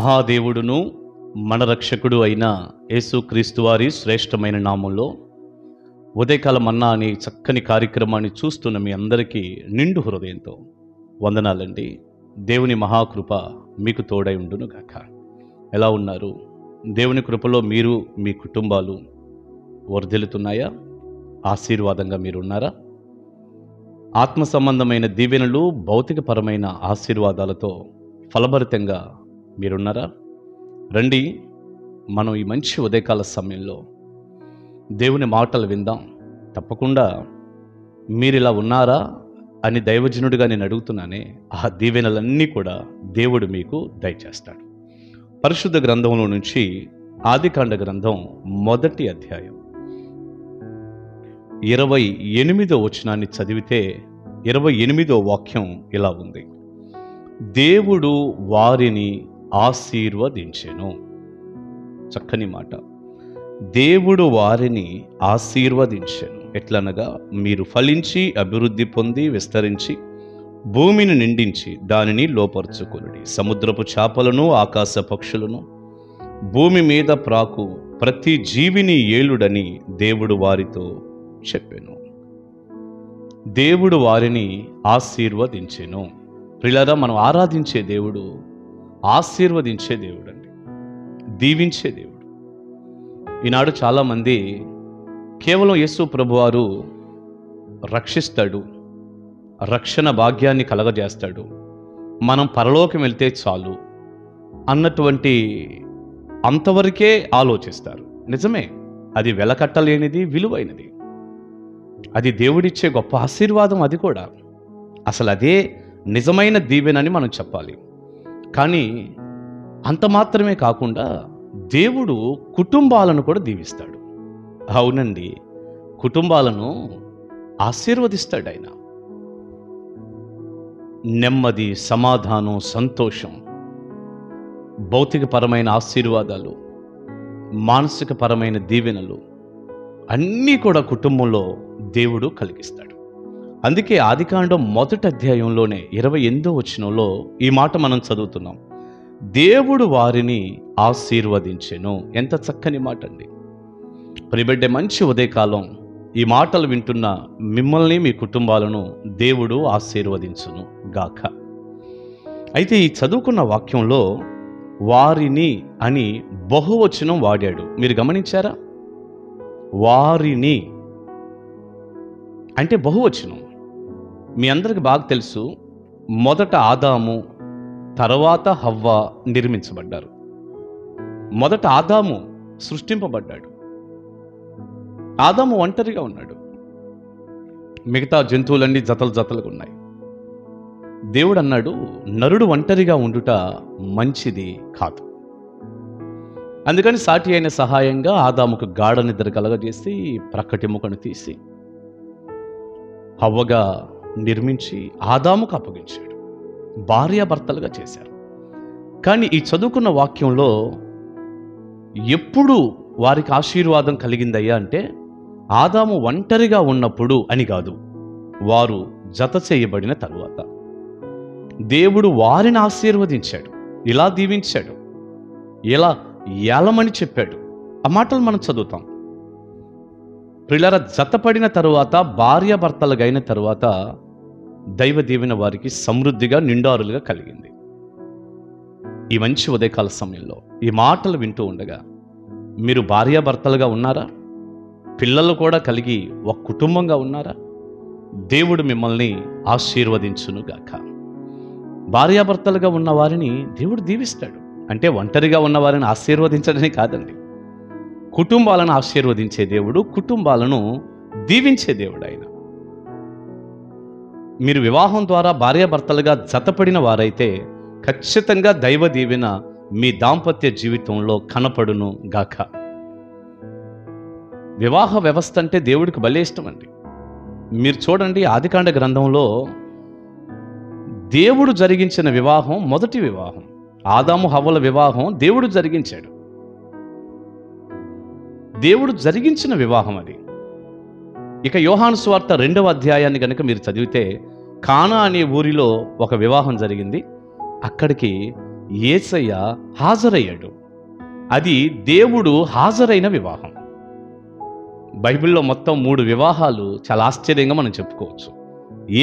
మహాదేవుడును మన రక్షకుడు అయిన యేసుక్రీస్తు వారి శ్రేష్టమైన నామంలో ఉదయకాల మన్నా అనే చక్కని కార్యక్రమాన్ని చూస్తున్న మీ అందరికీ నిండు హృదయంతో వందనాలండి. దేవుని మహాకృప మీకు తోడై ఉండును గాక. ఎలా ఉన్నారు? దేవుని కృపలో మీరు మీ కుటుంబాలు వర్ధిల్లుతున్నాయా? ఆశీర్వాదంగా మీరున్నారా? ఆత్మ సంబంధమైన దీవెనలు, భౌతికపరమైన ఆశీర్వాదాలతో ఫలభరితంగా మీరున్నారా? రండి, మనం ఈ మంచి ఉదయకాల సమయంలో దేవుని మాటలు విందాం. తప్పకుండా మీరు ఇలా ఉన్నారా అని దైవజనుడిగా నేను అడుగుతున్నానే, ఆ దీవెనలన్నీ కూడా దేవుడు మీకు దయచేస్తాడు. పరిశుద్ధ గ్రంథంలో నుంచి ఆదికాండ గ్రంథం 1వ అధ్యాయం 28వ వచనాన్ని చదివితే 28వ వాక్యం ఇలా ఉంది: దేవుడు వారిని ఆశీర్వదించెను. చక్కని మాట. దేవుడు వారిని ఆశీర్వదించెను. ఎట్లనగా, మీరు ఫలించి అభివృద్ధి పొంది విస్తరించి భూమిని నిండించి దానిని లోపరుచుకొనుడి. సముద్రపు చేపలను, ఆకాశ పక్షులను, భూమి మీద ప్రాకు ప్రతి జీవిని ఏలుడని దేవుడు వారితో చెప్పెను. దేవుడు వారిని ఆశీర్వదించెను. ప్రియులారా, మనం ఆరాధించే దేవుడు ఆశీర్వదించే దేవుడు అండి, దీవించే దేవుడు. ఈనాడు చాలామంది కేవలం యేసు ప్రభువారు రక్షిస్తాడు, రక్షణ భాగ్యాన్ని కలగజేస్తాడు, మనం పరలోకం వెళ్తే చాలు అన్నటువంటి అంతవరకే ఆలోచిస్తారు. నిజమే, అది వెలకట్టలేనిది, విలువైనది. అది దేవుడిచ్చే గొప్ప ఆశీర్వాదం. అది కూడా అసలు అదే నిజమైన దీవెనని మనం చెప్పాలి. కానీ అంత మాత్రమే కాకుండా దేవుడు కుటుంబాలను కూడా దీవిస్తాడు. అవునండి, కుటుంబాలను ఆశీర్వదిస్తాడు ఆయన. నెమ్మది, సమాధానం, సంతోషం, భౌతికపరమైన ఆశీర్వాదాలు, మానసికపరమైన దీవెనలు అన్నీ కూడా కుటుంబంలో దేవుడు కలిగిస్తాడు. అందుకే ఆదికాండం 1వ అధ్యాయంలోనే 28వ వచనంలో ఈ మాట మనం చదువుతున్నాం: దేవుడు వారిని ఆశీర్వదించెను. ఎంత చక్కని మాట అండి. ప్రియబిడ్డ, మంచి ఉదయకాలం ఈ మాటలు వింటున్న మిమ్మల్ని, మీ కుటుంబాలను దేవుడు ఆశీర్వదించును గాక. అయితే ఈ చదువుకున్న వాక్యంలో వారిని అని బహువచనం వాడాడు. మీరు గమనించారా? వారిని అంటే బహువచనం. మీ అందరికి బాగా తెలుసు, మొదట ఆదాము, తర్వాత హవ్వ నిర్మించబడ్డారు. మొదట ఆదాము సృష్టింపబడ్డాడు. ఆదాము ఒంటరిగా ఉన్నాడు, మిగతా జంతువులన్నీ జతలు జతలుగా ఉన్నాయి. దేవుడు అన్నాడు, నరుడు ఒంటరిగా ఉండుట మంచిది కాదు. అందుకని సాటి అయిన సహాయంగా ఆదాముకు గాఢ నిద్ర కలగజేసి ప్రక్కటెముకను తీసి హవ్వగా నిర్మించి ఆదాముకు అప్పగించాడు. భార్యాభర్తలుగా చేశారు. కానీ ఈ చదువుకున్న వాక్యంలో ఎప్పుడు వారికి ఆశీర్వాదం కలిగిందయ్యా అంటే, ఆదాము ఒంటరిగా ఉన్నప్పుడు అని కాదు, వారు జత చేయబడిన తరువాత దేవుడు వారిని ఆశీర్వదించాడు, ఇలా దీవించాడు, ఇలా ఏలమని చెప్పాడు. ఆ మాటలు మనం చదువుతాం. ప్రియులారా, జతపడిన తరువాత, భార్యాభర్తలుగా అయిన తరువాత దైవ దీవెన వారికి సమృద్ధిగా, నిండారులుగా కలిగింది. ఈ మంచి ఉదయకాల సమయంలో ఈ మాటలు వింటూ ఉండగా మీరు భార్యాభర్తలుగా ఉన్నారా? పిల్లలు కూడా కలిగి ఒక కుటుంబంగా ఉన్నారా? దేవుడు మిమ్మల్ని ఆశీర్వదించునుగాక. భార్యాభర్తలుగా ఉన్న వారిని దేవుడు దీవిస్తాడు. అంటే ఒంటరిగా ఉన్న వారిని ఆశీర్వదించడమే కాదండి, కుటుంబాలను ఆశీర్వదించే దేవుడు, కుటుంబాలను దీవించే దేవుడు ఆయన. మీరు వివాహం ద్వారా భార్యాభర్తలుగా జతపడిన వారైతే ఖచ్చితంగా దైవ దీవెన మీ దాంపత్య జీవితంలో కనపడును గాక. వివాహ వ్యవస్థ అంటే దేవుడికి భలే ఇష్టం అండి. మీరు చూడండి, ఆదికాండ గ్రంథంలో దేవుడు జరిగించిన వివాహం, మొదటి వివాహం, ఆదాము హవ్వల వివాహం దేవుడు జరిగించాడు. దేవుడు జరిగించిన వివాహం అది. ఇక యోహాను సువార్త 2వ అధ్యాయాన్ని కనుక మీరు చదివితే, కానా అనే ఊరిలో ఒక వివాహం జరిగింది. అక్కడికి యేసయ్య హాజరయ్యాడు. అది దేవుడు హాజరైన వివాహం. బైబిల్లో మొత్తం 3 వివాహాలు చాలా ఆశ్చర్యంగా మనం చెప్పుకోవచ్చు.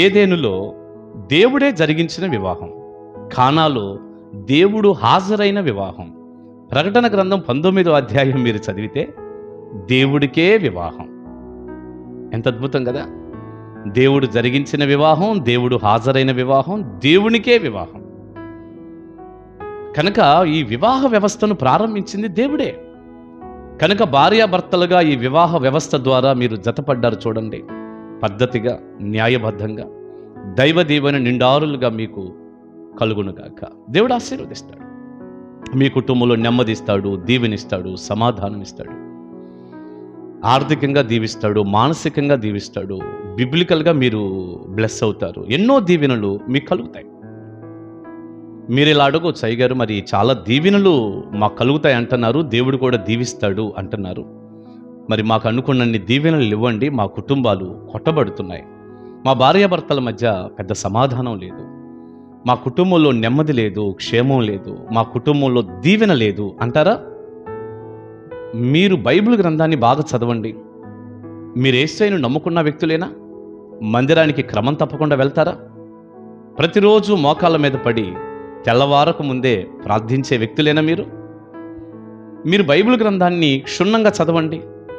ఏదెనులో దేవుడే జరిగించిన వివాహం, కానాలో దేవుడు హాజరైన వివాహం. ప్రకటన గ్రంథం 19వ అధ్యాయం మీరు చదివితే దేవుడికే వివాహం. ఎంత అద్భుతం కదా! దేవుడు జరిగించిన వివాహం, దేవుడు హాజరైన వివాహం, దేవునికే వివాహం. కనుక ఈ వివాహ వ్యవస్థను ప్రారంభించింది దేవుడే. కనుక భార్యాభర్తలుగా ఈ వివాహ వ్యవస్థ ద్వారా మీరు జతపడ్డారు చూడండి. పద్ధతిగా, న్యాయబద్ధంగా, దైవ దీవెన నిండారులుగా మీకు కలుగునుగాక. దేవుడు ఆశీర్వదిస్తాడు. మీ కుటుంబంలో నెమ్మదిస్తాడు, దీవెనిస్తాడు, సమాధానం ఇస్తాడు, ఆర్థికంగా దీవిస్తాడు, మానసికంగా దీవిస్తాడు. బిబ్లికల్గా మీరు బ్లెస్ అవుతారు. ఎన్నో దీవెనలు మీకు కలుగుతాయి. మీరు ఇలా అడగొచ్చు, అయ్యగారు మరి చాలా దీవెనలు మాకు కలుగుతాయి అంటున్నారు, దేవుడు కూడా దీవిస్తాడు అంటున్నారు. మరి మాకు అనుకున్నన్ని దీవెనలు ఇవ్వండి. మా కుటుంబాలు కొట్టబడుతున్నాయి, మా భార్యాభర్తల మధ్య పెద్ద సమాధానం లేదు, మా కుటుంబంలో నెమ్మది లేదు, క్షేమం లేదు, మా కుటుంబంలో దీవెన లేదు అంటారా? మీరు బైబిల్ గ్రంథాన్ని బాగా చదవండి. మీరు యేసయ్యను నమ్ముకున్న వ్యక్తులేనా? మందిరానికి క్రమం తప్పకుండా వెళ్తారా? ప్రతిరోజు మోకాళ్ళ మీద పడి తెల్లవారకు ముందే ప్రార్థించే వ్యక్తులేనా మీరు? మీరు బైబిల్ గ్రంథాన్ని క్షుణ్ణంగా చదవండి.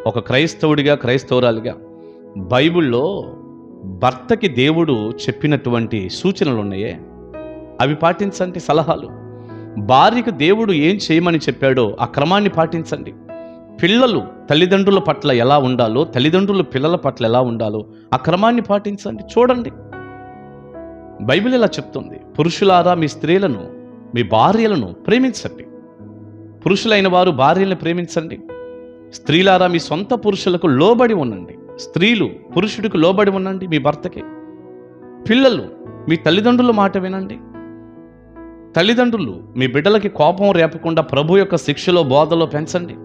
ఒక క్రైస్తవుడిగా, క్రైస్తవురాలిగా బైబిల్లో భర్తకి దేవుడు చెప్పినటువంటి సూచనలు ఉన్నాయే, అవి పాటించండి. సలహాలు, భార్యకు దేవుడు ఏం చేయమని చెప్పాడో ఆ క్రమాన్ని పాటించండి. పిల్లలు తల్లిదండ్రుల పట్ల ఎలా ఉండాలో, తల్లిదండ్రులు పిల్లల పట్ల ఎలా ఉండాలో ఆ క్రమాన్ని పాటించండి. చూడండి, బైబిల్ ఇలా చెప్తుంది, పురుషులారా మీ స్త్రీలను, మీ భార్యలను ప్రేమించండి. పురుషులైన వారు భార్యలను ప్రేమించండి. స్త్రీలారా మీ సొంత పురుషులకు లోబడి ఉండండి. స్త్రీలు పురుషుడికి లోబడి ఉండండి, మీ భర్తకి. పిల్లలు మీ తల్లిదండ్రుల మాట వినండి. తల్లిదండ్రులు మీ బిడ్డలకి కోపం రేపకుండా ప్రభు యొక్క శిక్షలో, బోధలో పెంచండి.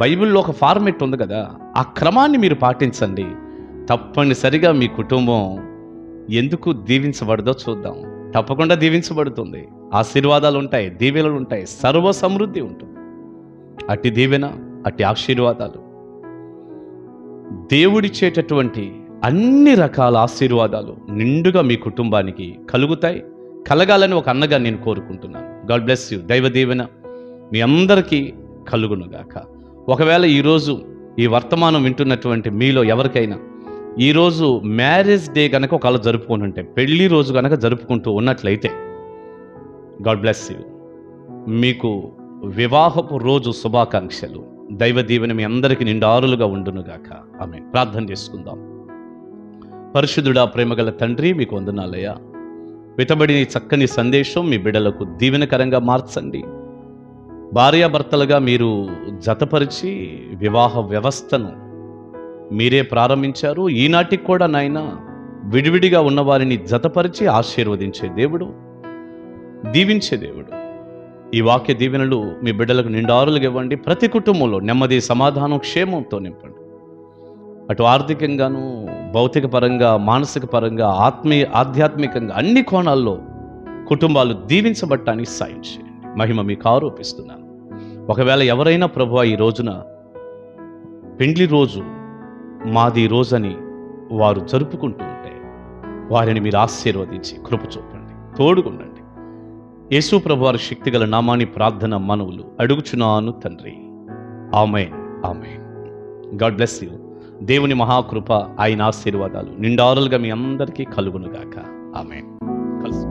బైబిల్లో ఒక ఫార్మెట్ ఉంది కదా, ఆ క్రమాన్ని మీరు పాటించండి. తప్పనిసరిగా మీ కుటుంబం ఎందుకు దీవించబడదో చూద్దాం. తప్పకుండా దీవించబడుతుంది. ఆశీర్వాదాలు ఉంటాయి, దీవెనలు ఉంటాయి, సర్వ సమృద్ధి ఉంటుంది. అట్టి దీవెన, అట్టి ఆశీర్వాదాలు, దేవుడిచ్చేటటువంటి అన్ని రకాల ఆశీర్వాదాలు నిండుగా మీ కుటుంబానికి కలుగుతాయి. కలగాలని ఒక అన్నగా నేను కోరుకుంటున్నాను. God bless you. దైవ దీవెన మీ అందరికీ కలుగునుగాక. ఒకవేళ ఈరోజు ఈ వర్తమానం వింటున్నటువంటి మీలో ఎవరికైనా ఈరోజు మ్యారేజ్ డే కనుక ఒకవేళ జరుపుకొని ఉంటే, పెళ్లి రోజు కనుక జరుపుకుంటూ ఉన్నట్లయితే, గాడ్ బ్లెస్ యూ. మీకు వివాహపు రోజు శుభాకాంక్షలు. దైవ దీవెన మీ అందరికీ నిండారులుగా ఉండునుగాక. ఆమేన్. ప్రార్థన చేసుకుందాం. పరిశుద్ధుడా, ప్రేమగల తండ్రి, మీకు వందనాలయ్యా. వెతబడిన చక్కని సందేశం మీ బిడ్డలకు దీవెనకరంగా మార్చండి. భార్యాభర్తలుగా మీరు జతపరిచి వివాహ వ్యవస్థను మీరే ప్రారంభించారు. ఈనాటికి కూడా నాయన విడివిడిగా ఉన్న వారిని జతపరిచి ఆశీర్వదించే దేవుడు, దీవించే దేవుడు. ఈ వాక్య దీవెనలు మీ బిడ్డలకు నిండారులుగా ఇవ్వండి. ప్రతి కుటుంబంలో నెమ్మది, సమాధానం, క్షేమంతో నింపండి. అటు ఆర్థికంగాను, భౌతిక పరంగా, మానసిక పరంగా, ఆధ్యాత్మికంగా అన్ని కోణాల్లో కుటుంబాలు దీవించబడటానికి సాయం చేయండి. మహిమ మీకు ఆరోపిస్తున్నాను. ఒకవేళ ఎవరైనా ప్రభువా ఈ రోజున పెండ్లి రోజు మాది రోజని వారు జరుపుకుంటూ ఉంటే, వారిని మీరు ఆశీర్వదించి కృప చూపండి, తోడుగుండండి. యేసు ప్రభువారి శక్తిగల నామాని ప్రార్థన మనవులు అడుగుచున్నాను తండ్రి. ఆమేన్, ఆమేన్. God bless you. దేవుని మహాకృప, ఆయన ఆశీర్వాదాలు నిండారులుగా మీ అందరికీ కలుగునుగాక. ఆమేన్. కలుసు.